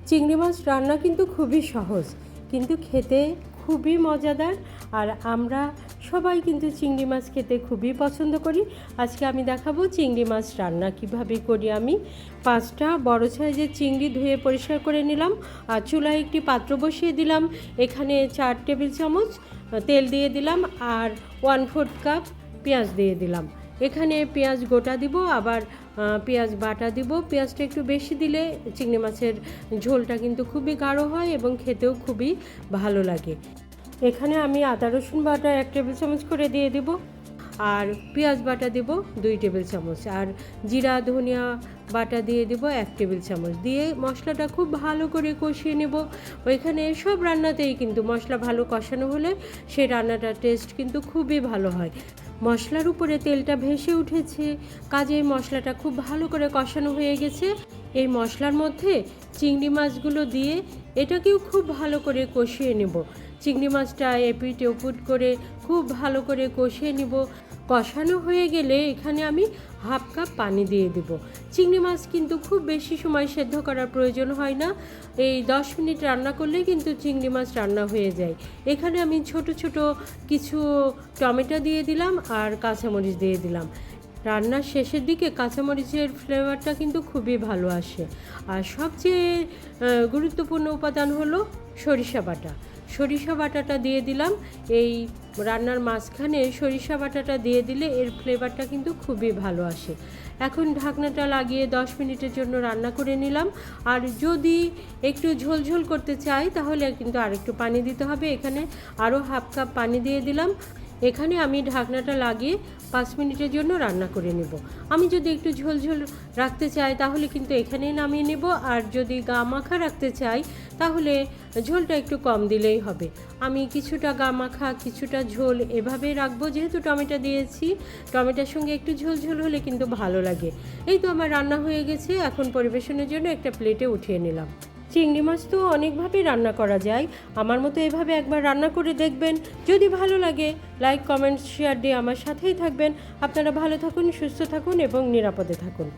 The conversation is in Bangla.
চিংড়ি মাছ রান্না কিন্তু খুবই সহজ, কিন্তু খেতে খুবই মজাদার। আর আমরা সবাই কিন্তু চিংড়ি মাছ খেতে খুবই পছন্দ করি। আজকে আমি দেখাবো চিংড়ি মাছ রান্না কিভাবে করি। আমি 5টা বড় সাইজের চিংড়ি ধুয়ে পরিষ্কার করে নিলাম আর চুলায় একটি পাত্র বসিয়ে দিলাম। এখানে 4 টেবিল চামচ তেল দিয়ে দিলাম আর 1/4 কাপ পেঁয়াজ দিয়ে দিলাম। এখানে পেঁয়াজ গোটা দিব, আবার পেঁয়াজ বাটা দিব। পেঁয়াজটা একটু বেশি দিলে চিংড়ি মাছের ঝোলটা কিন্তু খুবই গাঢ় হয় এবং খেতেও খুবই ভালো লাগে। এখানে আমি আদা রসুন বাটা 1 টেবিল চামচ করে দিয়ে দেব, আর পেঁয়াজ বাটা দেব 2 টেবিল চামচ, আর জিরা ধনিয়া বাটা দিয়ে দেব 1 টেবিল চামচ। দিয়ে মশলাটা খুব ভালো করে কষিয়ে নেব। ওইখানে সব রান্নাতেই কিন্তু মশলা ভালো কষানো হলে সেই রান্নাটার টেস্ট কিন্তু খুবই ভালো হয়। মশলার উপরে তেলটা ভেসে উঠেছে, কাজেই মশলাটা খুব ভালো করে কষানো হয়ে গেছে। এই মশলার মধ্যে চিংড়ি মাছগুলো দিয়ে এটাকেও খুব ভালো করে কষিয়ে নেব। চিংড়ি মাছটা এপিট ওপিট করে খুব ভালো করে কষিয়ে নেব। কষানো হয়ে গেলে এখানে আমি 1/2 কাপ পানি দিয়ে দেব। চিংড়ি মাছ কিন্তু খুব বেশি সময় সেদ্ধ করার প্রয়োজন হয় না, এই 10 মিনিট রান্না করলেই কিন্তু চিংড়ি মাছ রান্না হয়ে যায়। এখানে আমি ছোট ছোট কিছু টমেটো দিয়ে দিলাম আর কাঁচামরিচ দিয়ে দিলাম। রান্নার শেষের দিকে কাঁচামরিচের ফ্লেভারটা কিন্তু খুবই ভালো আসে। আর সবচেয়ে গুরুত্বপূর্ণ উপাদান হলো সরিষা বাটা। সরিষা বাটাটা দিয়ে দিলাম। এই রান্নার মাঝখানে সরিষা বাটাটা দিয়ে দিলে এর ফ্লেভারটা কিন্তু খুবই ভালো আসে। এখন ঢাকনাটা লাগিয়ে 10 মিনিটের জন্য রান্না করে নিলাম। আর যদি একটু ঝোলঝোল করতে চাই তাহলে কিন্তু আরেকটু পানি দিতে হবে। এখানে আরও 1/2 কাপ পানি দিয়ে দিলাম। এখানে আমি ঢাকনাটা লাগিয়ে 5 মিনিটের জন্য রান্না করে নেব। আমি যদি একটু ঝোলঝোল রাখতে চাই তাহলে কিন্তু এখানেই নামিয়ে নেব, আর যদি গা মাখা রাখতে চাই তাহলে ঝোলটা একটু কম দিলেই হবে। আমি কিছুটা গা মাখা কিছুটা ঝোল এভাবেই রাখবো, যেহেতু টমেটো দিয়েছি। টমেটোর সঙ্গে একটু ঝোলঝোল হলে কিন্তু ভালো লাগে। এই তো আমার রান্না হয়ে গেছে। এখন পরিবেশনের জন্য একটা প্লেটে উঠিয়ে নিলাম। চিংড়ি মাছ তো অনেকভাবেই রান্না করা যায়, আমার মতো এভাবে একবার রান্না করে দেখবেন। যদি ভালো লাগে লাইক কমেন্ট শেয়ার দিয়ে আমার সাথেই থাকবেন। আপনারা ভালো থাকুন, সুস্থ থাকুন এবং নিরাপদে থাকুন।